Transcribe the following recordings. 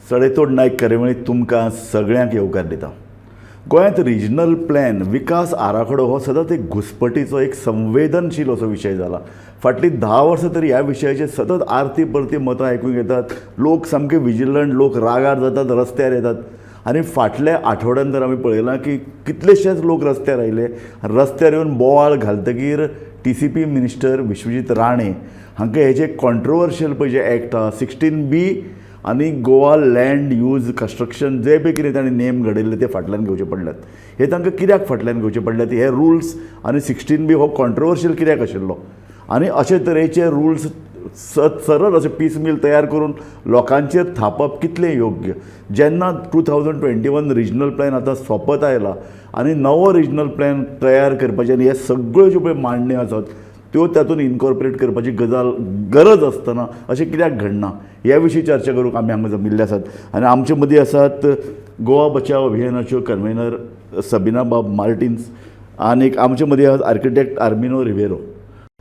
सडेतोड नायक कार्यावळीक तुमकां सगळ्यांक येवकार दिता. गोंयांत रिजनल प्लॅन विकास आराखडो हो सतत एक घुसपटीचो एक संवेदनशील असो विशय जाला. फाटलीं 10 वर्सां तरी ह्या विशयाचेर सतत आरती परती मतां आयकूंक येतात. लोक सामके विजिलंट, लोक रागार जातात, रस्त्यार येतात. आनी फाटल्या आठवड्यान तर आमी पळयलां की कितलेशेच लोक रस्त्यार आयले. रस्त्यार येवन बोवाळ घालतकीर TCP मिनिस्टर विश्वजीत राणे हांकां हेजे कॉन्ट्रोवर्शियल पळय जे एक्ट आहा 16B आनी गोवा लँड यूज कन्स्ट्रक्शन जे पळय कितें तांणी नेम घडयल्ले ते फाटल्यान घेवचे पडल्यात. हे तांकां कित्याक फाटल्यान घेवचे पडल्यात? हे रुल्स आनी 16B हो कॉन्ट्रोवर्शियल कित्याक आशिल्लो? आनी अशे तरेचे रुल्स सरळ अशें पीस मिल तयार करून लोकांचेर थापप कितलें योग्य? जेन्ना 2021 रिजनल प्लॅन आतां सोंपत आयला आनी नवो रिजनल प्लॅन तयार करपाचे आनी हे सगळ्यो ज्यो पळय मांडण्यो आसात त्यो तातूंत इनकॉर्पोरेट करपाची गरज आसतना अशें कित्याक घडना? ह्या विशीं चर्चा करूंक आमी हांगा जमिल्ले आसात. आनी आमचे मदीं आसात गोवा बचाव अभियानाच्यो कन्व्हेनर सबिना बाब मार्टिन्स आनी आमचे मदीं आसात आर्किटेक्ट आर्मिनो रिवेरो.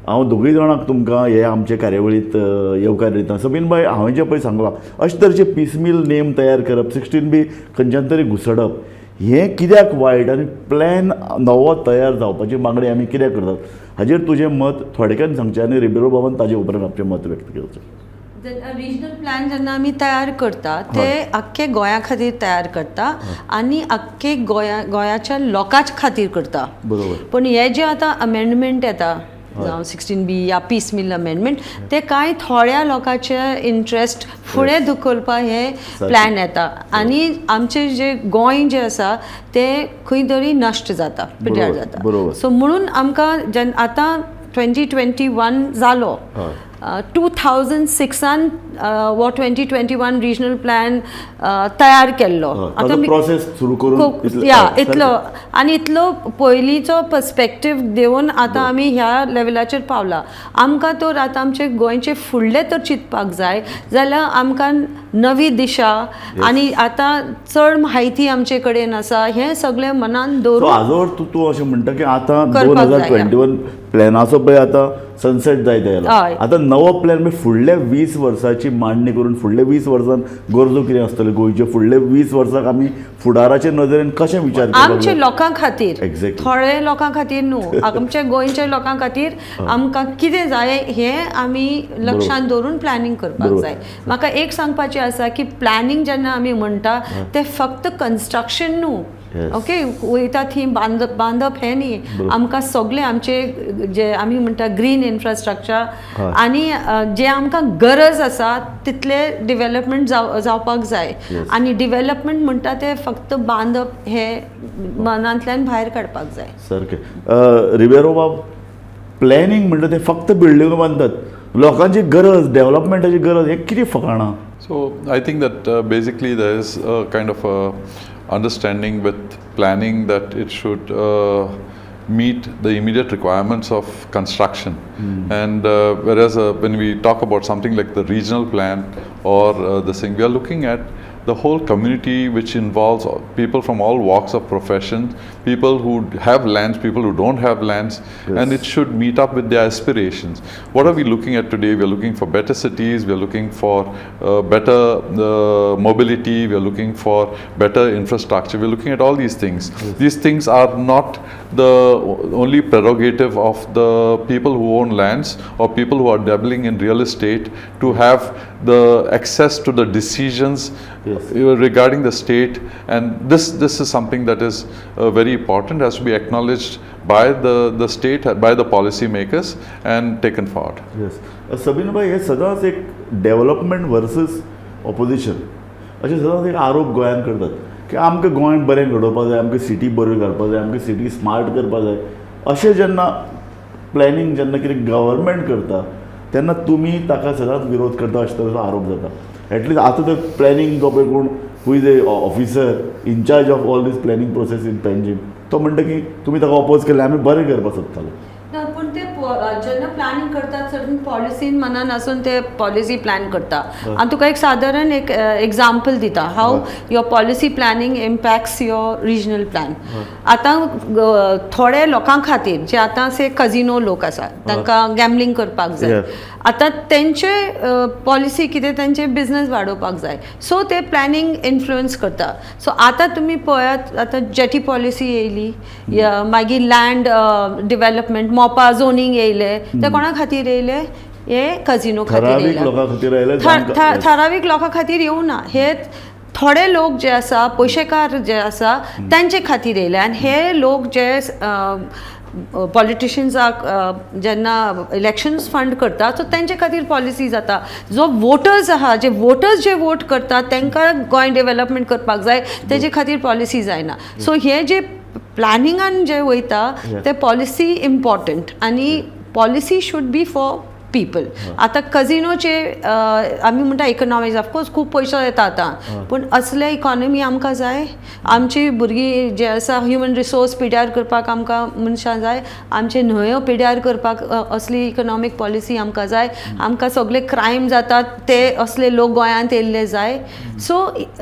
हांव दोगूय जाणांक तुमकां हे आमचे कार्यावळींत येवकार दिता. सबीन बाय, हांवें जें पळय सांगलां अशे तरेचे पीसमील नेम तयार करप, 16B खंयच्यान तरी घुसडप, हें कित्याक वायट? आनी प्लॅन नवो तयार जावपाची मागणी आमी कित्याक करतात? हाजेर तुजें मत थोडक्यान सांगचें आनी रिबेरो बाबान ताजे उपरांत आपलें मत व्यक्त करचें. रिजनल प्लॅन जेन्ना आमी तयार करता ते आख्खे गोंया खातीर तयार करता आनी आख्खे गोंयाच्या लोकां खातीर करता. बरोबर. पूण हे जे आतां अमेंडमेंट येता जावं 16B या पीस मिल अमेंडमेंट ते कांय थोड्या लोकांचे इंट्रस्ट फुडें धुकलपा हे प्लॅन येता आनी आमचे जे गोंय जे आसा ते खंय तरी नश्ट जाता, पिड्यार जाता. सो म्हणून आमकां जेन्ना आतां 2021 जालो 2006 वो 2021 रिजनल प्लॅन तयार केल्लो. आतां प्रोसेस सुरू करून इतलो आनी इतलो पयलींचो पर्स्पेक्टीव देवन आतां आमी ह्या लेवलाचेर पावला. आमकां तर आतां आमचे गोंयचे फुडले तर चिंतपाक जाय जाल्यार आमकां नवी दिशा आनी आतां चड म्हायती आमचे कडेन आसा हें सगळें मनान दवरून हाजो अर्थ तूं अशें म्हणटा की आतां 2021 प्लॅनाचो पळय आतां सनसेट जायत आयला. आतां नवो प्लॅन म्हणजे फुडल्या 20 वर्सांची मांडणी करून फुडल्या 20 वर्सांत गरजो कितें आसतल्यो गोंयचे फुडल्या 20 वर्सांक आमी फुडाराचे नदरेन कशें विचार करप? आमचे लोकां खातीर, थोडे लोकां खातीर न्हू, आमच्या गोंयच्या लोकां खातीर आमकां कितें जाय हें आमी लक्षांत दवरून प्लॅनिंग करपाक जाय. म्हाका एक सांगपाचें आसा की प्लॅनिंग जेन्ना आमी म्हणटा तें फक्त कन्स्ट्रक्शन न्हू. ओके, वयता थंय बांदप हें न्ही. आमकां सगळें आमचे जे आमी म्हणटा ग्रीन इन्फ्रास्ट्रक्चर आनी जे आमकां गरज आसा तितले डेव्हलपमेंट जावपाक जाय. आनी डेव्हलपमेंट म्हणटा ते फक्त बांदप हे मनांतल्यान भायर काडपाक जाय. सारकें. रिबेरो बाब, प्लॅनिंग म्हणटा ते फक्त बिल्डिंगो बांदतात, लोकांची गरज, डेव्हलपमेंटाची गरज हें कितें फकाणां? So I think that basically there is a kind of a understanding with planning that it should meet the immediate requirements of construction. And whereas when we talk about something like the regional plan or this thing, we are looking at the whole community, which involves people from all walks of profession, people who have lands, people who don't have lands, and it should meet up with their aspirations. What are we looking at today? We are looking for better cities, we are looking for better mobility, we are looking for better infrastructure, we are looking at all these things. These things are not the only prerogative of the people who own lands or people who are dabbling in real estate to have the access to the decisions regarding the state, and this is something that is very important, has to be acknowledged by the state, by the policy makers and taken forward. Yes. Sabeen भाई, हे सदांच एक development versus opposition अशें सदांच एक आरोप गोंयान करतात की आमकां गोंय बरें घडोवपाक जाय, आमकां सिटी बऱ्यो घडपाक जाय, आमकां सिटी स्मार्ट करपाक जाय. अशें जेन्ना प्लॅनिंग जेन्ना कितें गव्हर्मेंट करता तेन्ना तुमी ताका सदांच विरोध करता अशें तरेचो आरोप जाता. एटलीस्ट आतां ते प्लॅनिंग जो पळय कोण who is a officer in charge of all these planning process in Panjim, तो म्हणटा की तुमी ताका ऑपोज केले, आमी बरें करपाक सोदताले. पूण ते जेन्ना प्लॅनिंग करतात सर्टन पॉलिसीन मनान आसून ते पॉलिसी प्लॅन करता आनी तुका एक सादारण एक एग्जाम्पल दिता how your policy planning impacts your regional plan. आतां थोडे लोकां खातीर जे आतां से कजिनो लोक आसा तांकां गॅमलिंग करपाक जाय, आतां तेंचे पॉलिसी कितें तेंचे बिझनस वाडोवपाक जाय सो ते प्लॅनिंग इन्फ्लुअन्स करता. सो आतां तुमी पळयात आतां जेटी पॉलिसी येयली, मागीर लँड डेव्हलपमेंट मोपा झोनींग येयले, ते कोणा खातीर येयले? हे कजिनो खातीर येयले. ठरावीक लोकां खातीर येवं ना, हे थोडे लोक जे आसा पयशेकार जे आसा तांचे खातीर येयले. आनी हे लोक जे पॉलिटिशियन्साक जेन्ना इलेक्शन्स फंड करता सो तेंचे खातीर पॉलिसी जाता. जो वोटर्स आहा जे वोट करता तांकां गोंय डेव्हलपमेंट करपाक जाय तेजे खातीर पॉलिसी जायना. सो हे जे प्लॅनिंगान जे वयता ते पॉलिसी इम्पॉर्टंट आनी policy should be for people. आतां कजिनोचे आमी म्हणटा इकॉनॉमिक्स ऑफकोर्स खूब पयसो येता आतां, पूण असले इकॉनॉमी आमकां जाय. आमची भुरगीं जे आसा ह्युमन रिसोर्स पिड्यार करपाक आमकां मनशां जाय, आमचे न्हंयो पिड्यार करपाक असली इकॉनॉमीक पॉलिसी आमकां जाय. आमकां सगळे क्रायम जातात ते असले लोक गोंयांत येयल्ले जाय. सो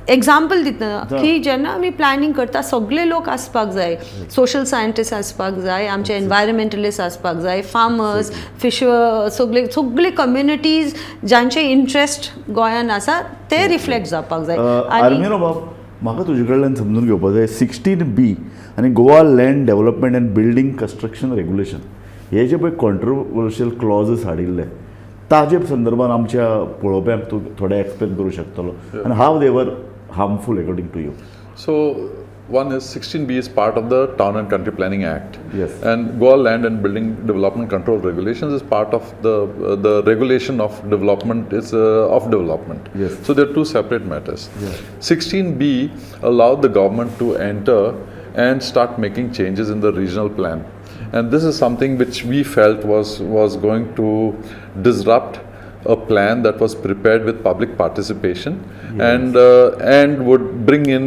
एग्जाम्पल दिता की जेन्ना आमी प्लॅनिंग करता सगळे लोक आसपाक जाय. सोशल सायंटिस्ट आसपाक जाय, आमचे एनवायरमेंटलिस्ट आसपाक जाय, फार्मर्स, फिशर, सगळे कम्युनिटीज ज्यांचे इंट्रस्ट गोंयान आसा ते रिफ्लेक्ट जावपाक जाय. आर्मिनो बाब, म्हाका तुजे कडल्यान समजून घेवपाक जाय 16B आनी Goa land development and building construction regulation हे जे पळय कॉन्ट्रोवर्शियल क्लॉजीस हाडिल्ले ताजे संदर्भात आमच्या पळोवप्यांक तूं थोडे एक्सप्लेन करूं शकतलो आनी how they were harmful according to you. So one is 16B is part of the Town and Country Planning Act. Yes. And Goa Land and Building Development Control Regulations is part of the regulation of development of development. Yes. So there are two separate matters. Yes. 16B allowed the government to enter and start making changes in the regional plan. And this is something which we felt was going to disrupt a plan that was prepared with public participation. Yes. And would bring in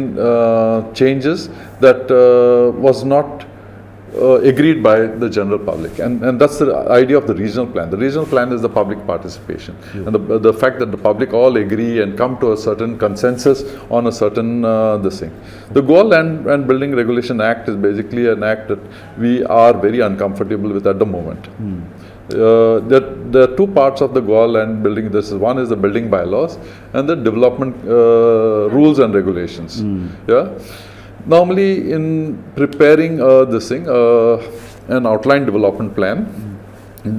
changes that was not agreed by the general public, and that's the idea of the regional plan. The regional plan is the public participation. Yes. And the fact that the public all agree and come to a certain consensus on a certain this thing. The Goa Land and Building Regulation Act is basically an act that we are very uncomfortable with at the moment. There are two parts of the Goa Land Building. One is the building bylaws and the development rules and regulations. Yeah. Normally, in preparing an outline development plan, in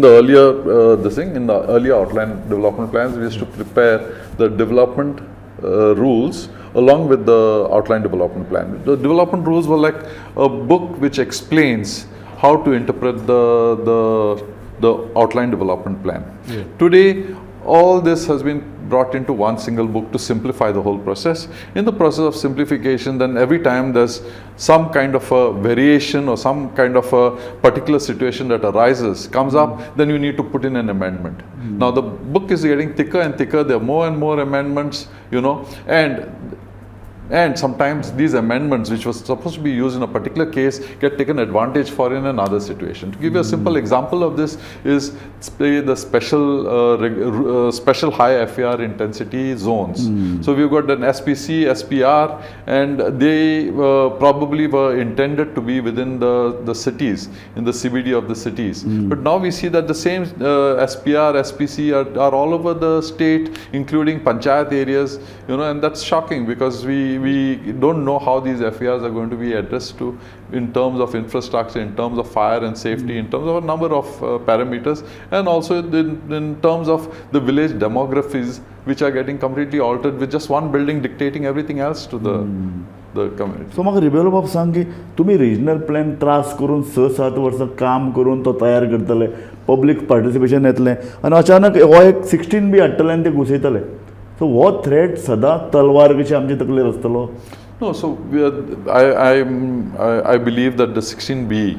the earlier outline development plans, we used to prepare the development rules along with the outline development plan. The development rules were like a book which explains how to interpret the outline development plan. Yeah. Today, all this has been brought into one single book to simplify the whole process. In the process of simplification, then every time there's some kind of a variation or some kind of a particular situation that arises, comes up, then you need to put in an amendment. Now the book is getting thicker and thicker. There are more and more amendments, and sometimes these amendments, which was supposed to be used in a particular case, get taken advantage for in another situation. To give you a simple example of this is the special high FAR intensity zones. So we've got an SPC, SPR, and they probably were intended to be within the cities, in the CBD of the cities. But now we see that the same SPR, SPC are all over the state, including panchayat areas, and that's shocking because we don't know how these FARs are going to be addressed to in terms of infrastructure, in terms of fire and safety, in terms of a number of parameters, and also in terms of the village demographies, which are getting completely altered with just one building dictating everything else to the community. So म्हाका रिबेलो बाब सांग की तुम्ही regional plan त्रास करून 6-7 वर्सां काम करून तो तयार करतले, पब्लीक पार्टिसिपेशन येतलें आनी अचानक हो एक 16B हाडटले आनी ते घुसयतले. So हो थ्रेट सदांच तलवार कशी आमचे तकलेर आसतलो? No, so I believe that the 16B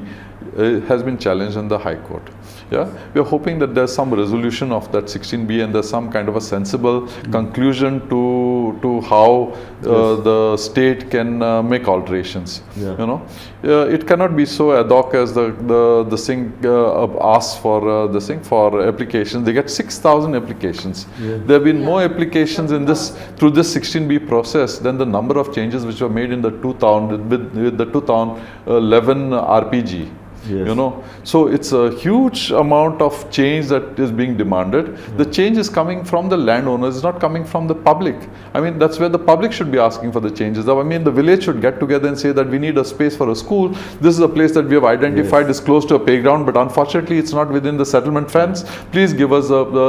has been challenged in the High Court. Yeah, we are hoping that there's some resolution of that 16B and there's some kind of a sensible conclusion to how the state can make alterations. You know, it cannot be so ad hoc as the thing asks for the thing for applications. They get 6,000 applications. There have been more applications in this through this 16B process than the number of changes which were made in the with the 2011 RPG. You know, so it's a huge amount of change that is being demanded. The change is coming from the landowners, it's not coming from the public. I mean, that's where the public should be asking for the changes. I mean, the village should get together and say that we need a space for a school. This is a place that we have identified is close to a playground, but unfortunately it's not within the settlement fence. Please give us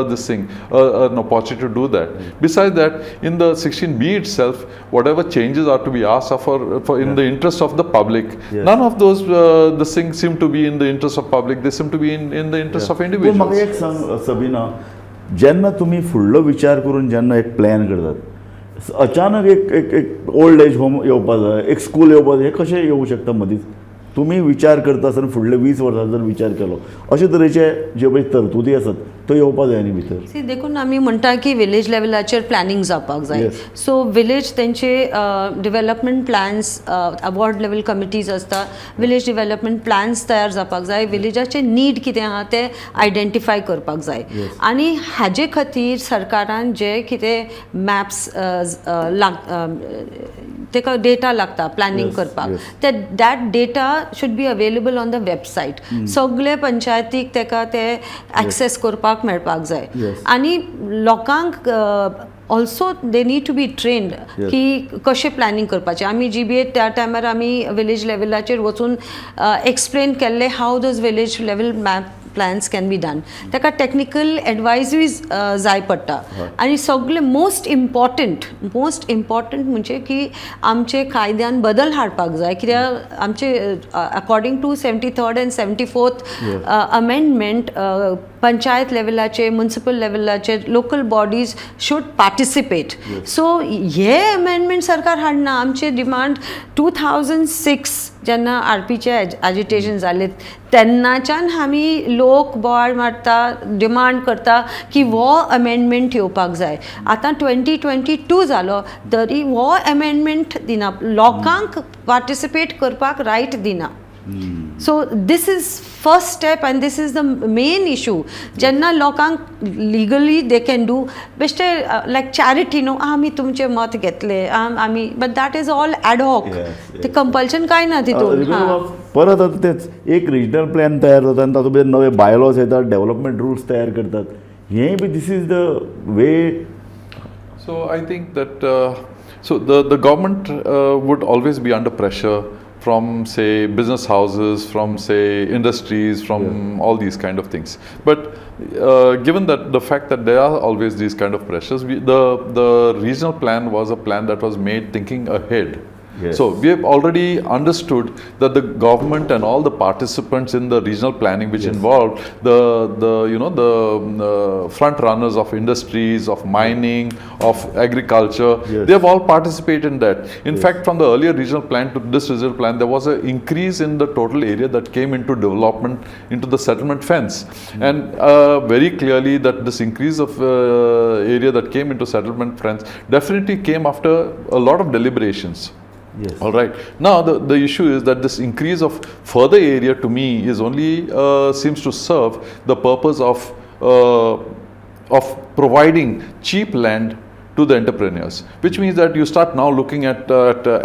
this thing, an opportunity to do that. Besides that, in the 16B itself, whatever changes are to be asked are for in the interest of the public. None of those the things seem to be in the interest of public, they seem to be in the interest of individuals. म्हाका एक सांग सबीना, जेन्ना तुमी फुडलो विचार करून जेन्ना एक प्लॅन करतात, अचानक एक ओल्ड एज होम येवपा जाय, एक स्कूल येवपा जाय, हे कशें येवंक शकता मदींच? तुमी विचार करता आसतना फुडले 20 वर्सां जर विचार केलो, अशे तरेचे जे पळय तरतुदी आसात त्यो येवपा जाय न्ही भितर. सी देखून आमी म्हणटा की विलेज लेवलाचेर प्लॅनिंग जावपाक जाय. सो विलेज तेंचे development plans, ward level committees आसता, विलेज डेव्हलपमेंट प्लॅन्स तयार जावपाक जाय. विलेजाचे नीड कितें आहा ते आयडेंटिफाय करपाक जाय. आनी हाजे खातीर सरकारान जे कितें मॅप्स तेका डेटा लागता प्लॅनिंग करपाक, ते that data should be available on the website. सगळे पंचायतीक तेका ते ॲक्सेस करपाक मेळपाक जाय. आनी लोकांक also they need to be trained की कशें प्लॅनिंग करपाचें. आमी GBA त्या टायमार आमी विलेज लेवलाचेर वचून एक्सप्लेन केल्ले how those village level map plans can be done. ताका टेक्निकल एडवायजरीज जाय पडटा. आनी सगळे मोस्ट इम्पॉर्टंट म्हणजे की आमचे कायद्यान बदल हाडपाक जाय. कित्याक आमचे according to 73rd and 74th amendment panchayat लेवलाचे, म्युनिसिपल लेवलाचे local bodies should participate. So हे अमेंडमेंट सरकार हाडना. आमचे डिमांड 2006 जेन्ना RPचे एजिटेशन जाले तेन्नाच्यान आमी लोक बोवाळ मारता, डिमांड करता की हो अमेंडमेंट येवपाक जाय. आतां 2022 जालो तरी हो अमेंडमेंट दिना, लोकांक पार्टिसिपेट करपाक रायट दिना. So this is first step and this is the main issue. जेन्ना लोकांक लिगली दे कॅन डू बेश्टे लायक चॅरिटी न्हू, आमी तुमचे मत घेतले आमी, but that is all ad hoc. ते कंपल्शन कांय ना तितून. परत आता तेच एक रिजनल प्लॅन तयार जाता आनी तातूंत भितर नवे बायलॉज येतात, डेव्हलपमेंट रुल्स तयार करतात. हेंय बी this is the way. So I think that the government would always be under pressure from, say, business houses, from, say, industries, from all these kind of things. But given that the fact that there are always these kind of pressures, the regional plan was a plan that was made thinking ahead. So we have already understood that the government and all the participants in the regional planning, which involved the front runners of industries, of mining, of agriculture, they have all participated in that. In fact, from the earlier regional plan to this regional plan, there was an increase in the total area that came into development, into the settlement fence, and very clearly that this increase of area that came into settlement fence definitely came after a lot of deliberations. All right. Now the issue is that this increase of further area to me is only seems to serve the purpose of providing cheap land to the entrepreneurs, which means that you start now looking at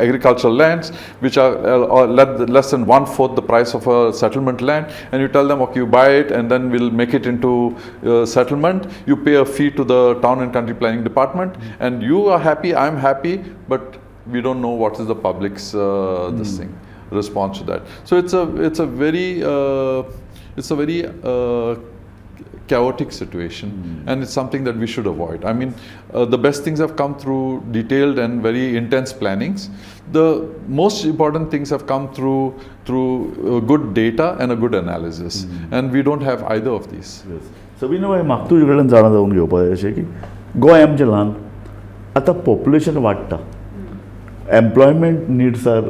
agricultural lands which are less than 1/4 the price of a settlement land, and you tell them, okay, you buy it and then we'll make it into settlement. You pay a fee to the town and country planning department, and you are happy, I'm happy, but we don't know what is the public's response to that. So it's a very chaotic situation, and it's something that we should avoid. I mean, the best things have come through detailed and very intense plannings. The most important things have come through good data and a good analysis, and we don't have either of these. Sabina भाई, म्हाका तुजे कडल्यान जाणा जावंक घेवपाक जाय अशें की गोंय आमचें ल्हान, आतां पॉप्युलेशन वाडटा, employment needs are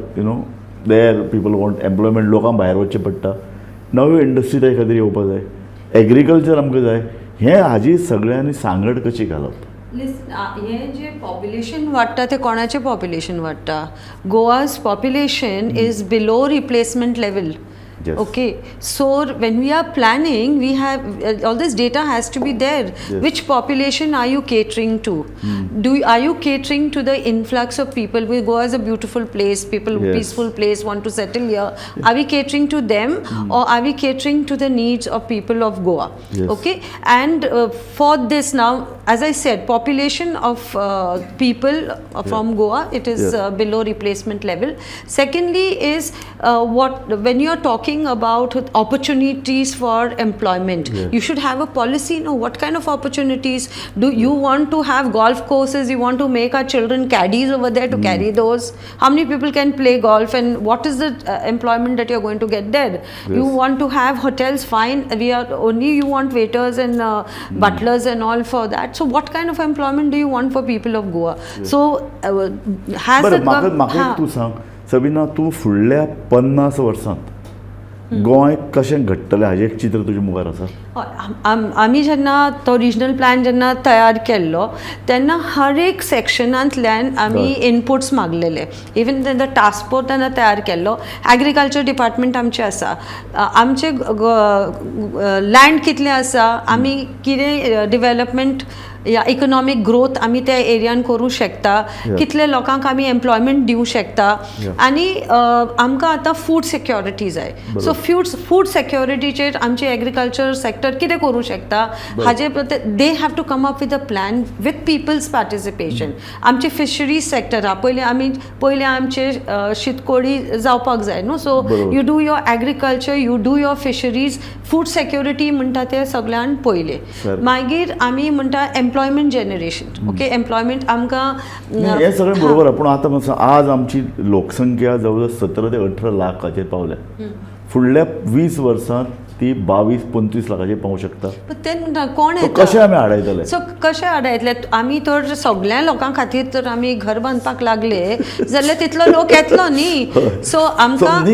there, people want employment, लोकांक भायर वचचें पडटा. नव्यो इंडस्ट्री त्या खातीर येवपाक जाय, एग्रीकल्चर आमकां जाय, हें हाजी सगळ्यांनी सांगड कशी घालप. हे जे पॉप्युलेशन वाडटा ते कोणाचें पॉप्युलेशन वाडटा? Goa's population is below replacement level. Yes. Okay, so when we are planning, we have all this data has to be there. Yes. Which population are you catering to? Are you catering to the influx of people? We Goa is a beautiful place, people, Yes. peaceful place, want to settle here. Are we catering to them, or are we catering to the needs of people of Goa? Yes. Okay, and for this now, as I said, population of people from Goa, it is Yes. below replacement level. Secondly is when you are talking about opportunities for employment, Yeah. you should have a policy. Know what kind of opportunities do you want to have? Golf courses, you want to make our children caddies over there to carry those? How many people can play golf, and what is the employment that you're going to get there? You want to have hotels, fine, we are only, you want waiters and butlers and all for that. So what kind of employment do you want for people of Goa? So has बरं, म्हाका एक तूं सांग सबिना, तूं फुडल्या 50 वर्सांत गोंय कशें घडटलें हाजें एक चित्र तुज्या मुखार आसा? आमी जेन्ना तो रिजनल प्लॅन जेन्ना तयार केल्लो तेन्ना हर एक सेक्शनांतल्यान आमी इनपुट्स मागलेले. इवन तेन्ना टास्क फोर्स तेन्ना तयार केल्लो. एग्रीकल्चर डिपार्टमेंट आमचें आसा, आमचे लँड कितलें आसा, आमी कितें डेव्हलपमेंट या इकॉनॉमिक ग्रोथ आमी त्या एरियान करूं शकता, कितले लोकांक आमी एम्प्लॉयमेंट दिवं शकता, आनी आमकां आतां फूड सिक्युरिटी जाय. सो फूड सिक्युरिटीचेर आमचे एग्रीकल्चर सेक्टर कितें करूं शकता हाजे they have to come up with a plan with people's participation. आमचे फिशरीज सेक्टरा पयले आमचे शीतकोळी जावपाक जाय न्हू. So you do your agriculture, you do your fisheries, food security म्हणटा ते सगळ्यान पयले. मागीर आमी म्हणटा एम्प्लॉयमेंट जनरेशन. ओके, एम्प्लॉयमेंट आमकां हें सगळें बरोबर आहा, पूण आतां मातसो आज आमची लोकसंख्या जवळ 17 ते 18 लाखाचेर पावल्या. फुडल्या 20 वर्सांत ती 22-25 लाखाचेर पावूंक शकता. ते कोण तो कशें आमी हाडयतले? सो कशें हाडयतले? आमी तर सगळ्या लोकां खातीर तर आमी घर बांदपाक लागले जाल्यार तितलो लोक येतलो न्ही. सो आमकां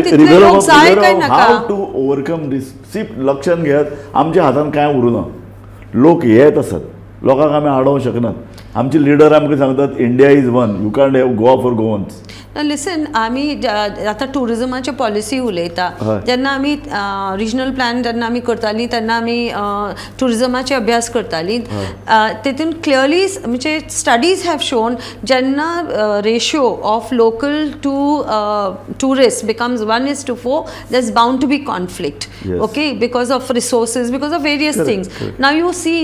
तितले लोक जाय काय नाका. हाव टू ओवरकम दिस? सी, लक्षांत घेयात, आमच्या हातान कांय उरूना. लोक येत आसात, लोकांक आमी हाडोवंक शकनात. आमचे लिडर आमकां सांगतात India is one, you can't have Goa for Goans. Listen, आमी आतां टुरिजमाचे पॉलिसी उलयता. जेन्ना आमी रिजनल प्लॅन जेन्ना आमी करतालीं तेन्ना आमी टुरिजमाचे अभ्यास करतालीं. तेतून क्लियरली म्हणजे स्टडीज हॅव शोन जेन्ना ratio of local to tourist becomes 1:4, there is bound to be conflict. Okay, because of resources, because of various things. Now you see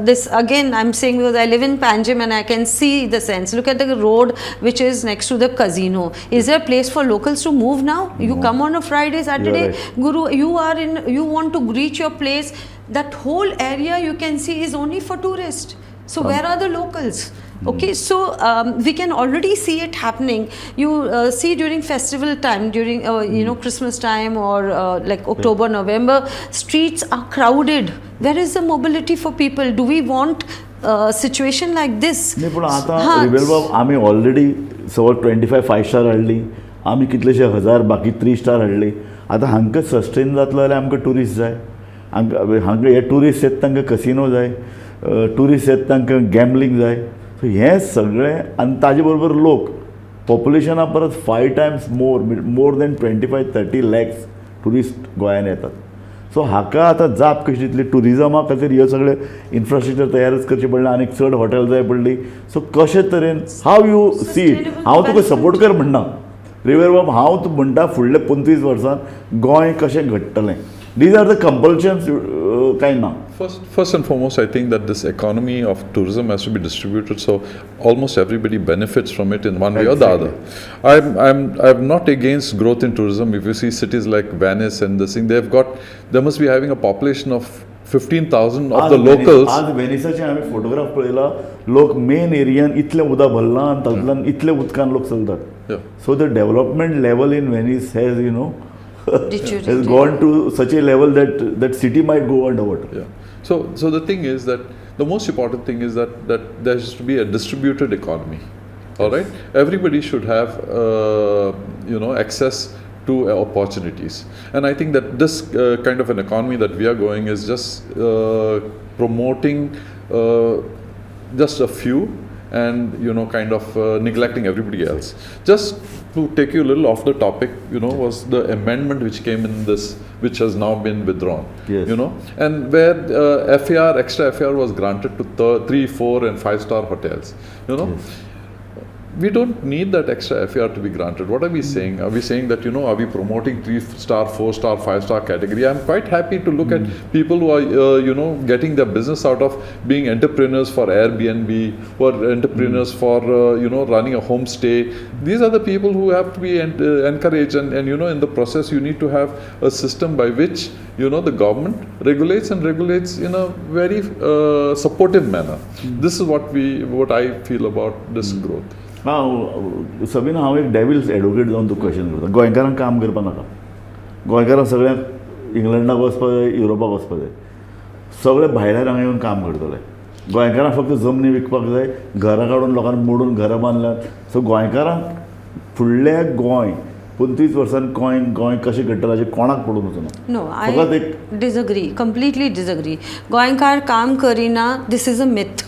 this again, I am saying because I live in Panjim and I can see the sense. Look at the road which is next to the casino. Is there a place for locals to move now? You come on a Friday, Saturday, Guru, you want to reach your place, that whole area you can see is only for tourists. So where are the locals? Okay, so we can already see it happening. You see during festival time, during Christmas time, or like October, November, streets are crowded. Where is the mobility for people? Do we want situation like this? नाही, पूण आतां rebel बाब, आमी already सवय 25 five-star हाडली, आमी कितलेशे 1000 बाकी 3 स्टार हाडली. आतां हांकां सस्टेन जातलो जाल्यार आमकां ट्युरिस्ट जाय. हांकां हे ट्युरिस्ट येता तांकां कसिनो जाय, ट्युरिस्ट येता तांकां गॅम्बलिंग जाय. सो हें सगळें, आनी ताजे बरोबर लोक पॉप्युलेशना परस 5 times more than 25-30 lakhs tourist गोंयांत येतात. सो हाका आतां जाप कशी दितली? ट्युरिजमा खातीर ह्यो सगळे इन्फ्रास्ट्रक्चर तयारच करचें पडलें, आनी चड हॉटेल जाय पडली. सो कशे तरेन, हाव यू सी इट? हांव तुका सपोर्ट कर म्हणना रिवेर बाब, हांव तूं म्हणटा फुडल्या 25 वर्सांत गोंय कशें घडटलें. These are the compulsions, kind of. First and foremost, I think that this economy of tourism has to be distributed so almost everybody benefits from it in one way or the other. I'm not against growth in tourism. If you see cities like Venice and this thing, they must be having a population of 15,000 of the locals. आज वेनिसाचे आम्ही photograph पळयला, लोक main एरियान इतले उदक भरला आनी तातूंतल्यान इतले उदकान लोक चलतात. So the development level in Venice has, has gone to such a level that city might go underwater. Yeah. So the thing is that the most important thing is that there has to be a distributed economy. All right. Everybody should have access to opportunities. And I think that this kind of an economy that we are going is just promoting just a few and kind of neglecting everybody else. Just to take you a little off the topic, was the amendment which came in this, which has now been withdrawn. Yes. And where extra FAR was granted to 3, 4 and 5-star hotels. Yes. We don't need that extra FAR to be granted. What are we saying? Are we saying that, are we promoting 3-star, 4-star, 5-star category? I'm quite happy to look at people who are, getting their business out of being entrepreneurs for Airbnb, who are entrepreneurs for, running a homestay. These are the people who have to be encouraged. And, in the process, you need to have a system by which, the government regulates in a very supportive manner. This is what I feel about this growth. Sabeen हांव एक devil's advocate जावन तुका question करता. गोंयकारांक काम करपा नाका. गोंयकारांक सगळ्यांक इंग्लंडाक वचपा जाय, युरोपाक वचपा जाय. सगळे भायल्यार हांगा येवन काम करतले. गोंयकारांक फक्त जमनी विकपाक जाय, घरां काडून लोकांनी मोडून घरां बांदल्यात. सो गोंयकारांक फुडल्या गोंय 25 वर्सान गोंय कशें घडटलें हाचें कोणाक पडून वचना. No, I disagree, completely disagree. गोंयकार काम करिना, this is a myth.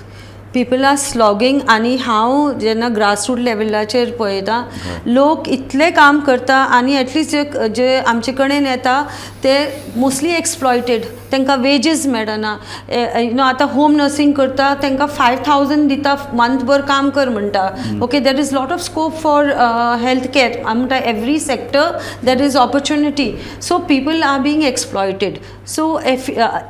People are slogging. आनी हांव जेन्ना ग्रासरूट लेवलाचेर पळयता, लोक इतले काम करता आनी एटलिस्ट जे आमचे कडेन येता ते मोस्टली एक्सप्लॉयटेड. तांकां वेजीस मेळना. आतां होम नर्सींग करता तांकां 5,000 दिता, मंथभर काम कर म्हणटा. Okay, there is lot of scope for health care. हांव म्हणटा every sector there is opportunity. So people are being exploited. So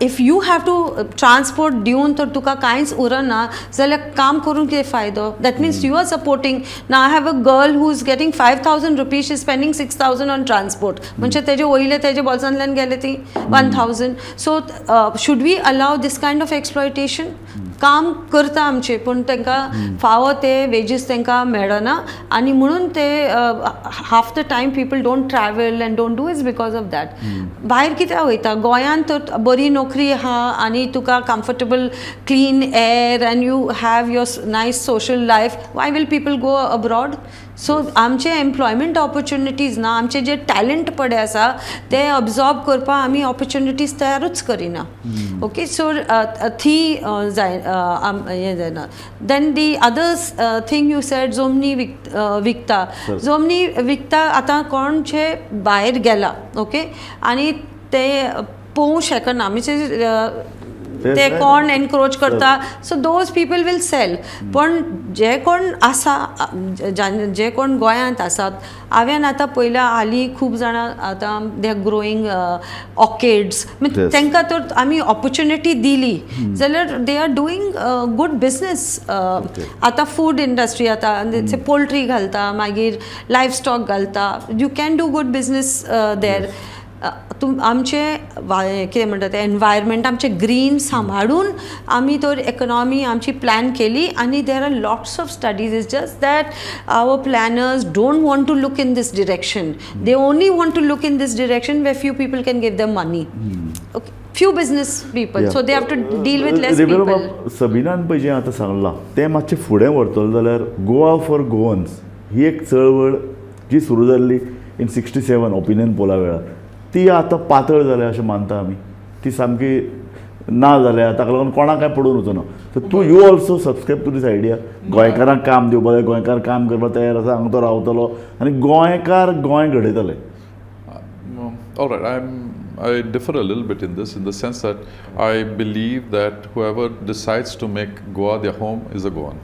if you have to transport दिवन तर तुका कांयच उरना जाल्यार काम करून कितें फायदो? That means you are supporting. Now I have a girl who is getting 5,000 rupees, she is spending 6,000 on transport. म्हणजे तेजे वयले तेजे बोल्सांतल्यान गेले ती 1,000. सो शूड वी अलाव दीस कायंड ऑफ एक्सप्लॉयटेशन? काम करता आमचे, पूण तांकां फावो ते वेजीस तांकां मेळना आनी म्हणून ते half the time people don't travel and don't do is because of that. भायर कित्याक वयता? गोंयांत तर बरी नोकरी आहा आनी तुका comfortable clean air and you have your nice social life. Why will people go abroad? So आमचे एम्प्लॉयमेंट ऑपॉर्च्युनिटीज ना. आमचे जे टॅलंट पडे आसा ते अब्जॉर्ब करपा आमी ऑपॉर्च्युनिटीज तयारूच करिना. ओके, सो थी हें जायना. Then the others thing you said, जमनी विकता. जमनी विकता आतां कोणचे भायर गेला, ओके, आनी ते पळोवंक शकना. म्हणजे ते कोण एनक्रोच करता, so those people will sell. पण जे कोण आसा, जे कोण गोंयांत आसात, हांवें आतां पयल्या हालीं खूब जाणां आतां दे आर ग्रोईंग ऑर्किड्स. तांकां तर आमी ऑपॉर्च्युनिटी दिली जाल्यार they are doing good business. आतां फूड इंडस्ट्री, आतां पोल्ट्री घालता, मागीर लायफ स्टॉक घालता. You can do good business there. आमचे कितें म्हणटा तें एनवायरमेंट आमचें ग्रीन सांबाळून आमी तर इकॉनॉमी आमची प्लॅन केली. आनी there are lots of studies. Is just that our planners don't want to look in this direction. They only want to look in this direction way few people can give them money. Okay, few business people, so they have to deal with less people. सबीनान पळय जें आतां सांगलां तें मातशें फुडें व्हरतलो जाल्यार Goa for Goans ही एक चळवळ जी सुरू जाल्ली इन 67 ओपिनियन पोला वेळार, ती आतां पातळ जाल्या अशें मानता आमी. ती सामकी ना जाल्या, ताका लागून कोणाक काय पडून वचना. सो तूं you also subscribe to this idea? गोंयकारांक काम दिवपा जाय, गोंयकार काम करपाक तयार आसा, हांगा तो रावतलो आनी गोंयकार Goa घडयतले. All right, I differ a little bit in this, in the sense that I believe that whoever decides to make Goa their home is a Goan.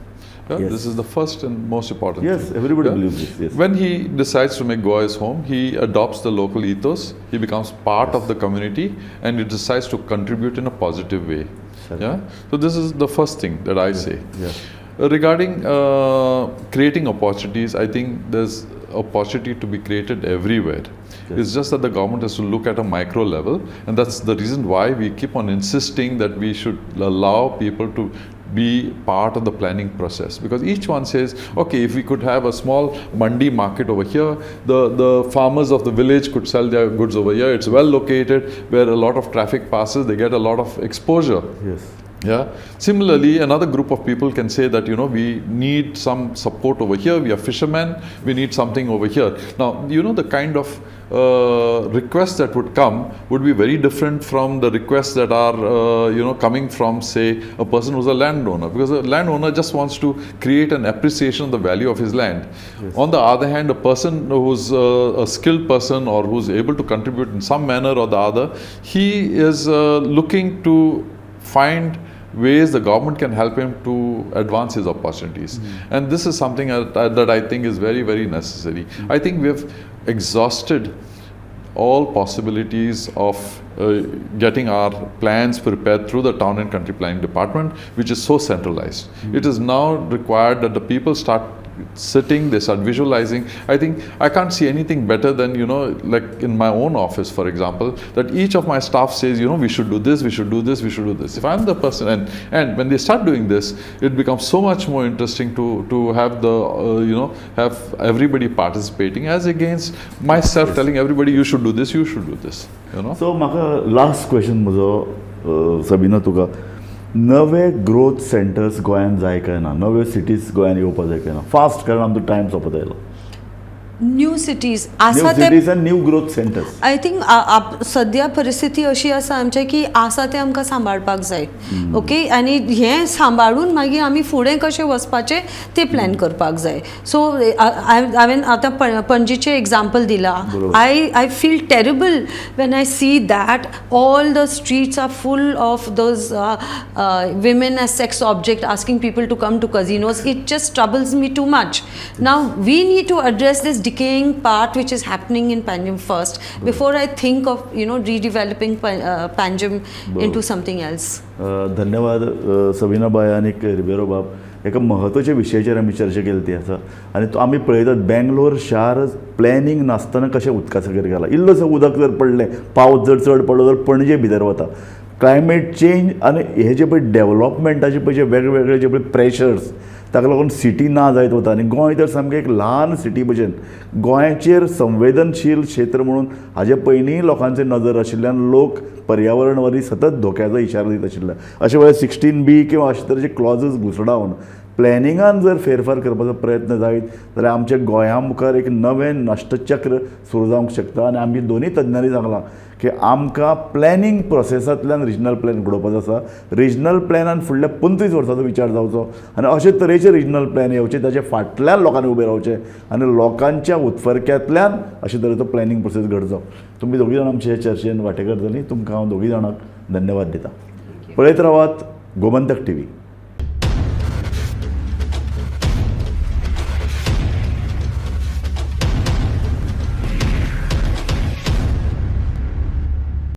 Yeah? Yes. This is the first and most important thing. Yes, everybody believes this. Yes. When he decides to make Goa his home, he adopts the local ethos, he becomes part of the community, and he decides to contribute in a positive way. Yeah? So this is the first thing that I say. Yes. Regarding creating opportunities, I think there's opportunity to be created everywhere. Yes. It's just that the government has to look at a micro level, and that's the reason why we keep on insisting that we should allow people to be part of the planning process, because each one says, okay, if we could have a small mandi market over here, the farmers of the village could sell their goods over here, it's well located, where a lot of traffic passes, they get a lot of exposure. Yes. Yeah. Similarly, another group of people can say that, we need some support over here. We are fishermen. We need something over here. Now, the kind of requests that would come would be very different from the requests that are, coming from, say, a person who's a landowner. Because a landowner just wants to create an appreciation of the value of his land. Yes. On the other hand, a person who's a skilled person or who's able to contribute in some manner or the other, he is looking to find ways the government can help him to advance his opportunities. And this is something that I think is very, very necessary. I think we have exhausted all possibilities of getting our plans prepared through the Town and Country Planning Department, which is so centralized. It is now required that the people start sitting, they start visualizing. I think I can't see anything better than, like in my own office, for example, that each of my staff says, we should do this, we should do this, we should do this. If I'm the person, and when they start doing this, it becomes so much more interesting to have the, have everybody participating, as against myself telling everybody, you should do this, you should do this. So, म्हाका last question म्हजो सबिना तुका, नवे growth centres गोंयांत जाय काय ना, नवे cities गोंयांत येवपाक जाय काय ना, फास्ट, कारण आमचो टायम सोंपत आयलो. New cities new cities and new growth centres. I think सद्या परिस्थिती अशी आसा आमचे की आसा ते आमकां सांबाळपाक जाय. ओके, आनी हें सांबाळून मागीर आमी फुडें कशें वचपाचें ते प्लॅन करपाक जाय. सो हांवें आतां पणजीचें एग्जाम्पल दिलां. I feel terrible when I see that all the streets are full of those women as sex object asking people to come to casinos. It just troubles me too much. Now we need to address this decaying part which is happening in Panjim first before I think of redeveloping Panjim into something else. धन्यवाद Sabina bye आणि रिबेरो बाब. एका महत्वाच्या विशयाचेर आमी चर्चा केली ती आसा, आनी तो आमी पळयतात बेंगलोर शार प्लॅनिंग नासतना कशें उदका सकयल गेला. इल्लोसो उदक जर पडलें, पावस जर चड पडलो जाल्यार पणजे भितर वता. क्लायमेट चेंज आनी हे जे पळय डेवलॉपमेंटाचे पळय जे वेगवेगळे जे पळय प्रेशर्स, ताका लागून सिटी ना जायत वता. आनी गोंय तर सामकें एक ल्हान सिटी भशेन गोंयाचेर संवेदनशील क्षेत्र म्हणून हाजे पयलीं लोकांचे नजर आशिल्ल्यान लोक पर्यावरण वरी सतत धोक्याचो इशारो दित आशिल्ले. अशे वेळार 16B किंवा अशे तरेचे क्लॉजीस घुसडावन प्लॅनिंगान जर फेरफार करपाचो प्रयत्न जायत जाल्यार आमच्या गोंया मुखार एक नवें नश्टचक्र सुरू जावंक शकता. आनी आमी दोनूय तज्ञांनी सांगलां की आमकां प्लॅनिंग प्रोसेसांतल्यान रिजनल प्लॅन घडोवपाचो आसा. रिजनल प्लॅनान फुडल्या 25 वर्सांचो विचार जावचो आनी अशे तरेचे रिजनल प्लॅन येवचे, ताचे फाटल्यान लोकांनी उबे रावचे आनी लोकांच्या उत्फर्क्यांतल्यान अशे तरेचो प्लॅनिंग प्रोसेस घडचो. तुमी दोगी जाण आमचे चर्चेन वांटेकार जालीं. तुमकां हांव दोगी जाणांक धन्यवाद दिता. पळयत रावात गोमंतक TV.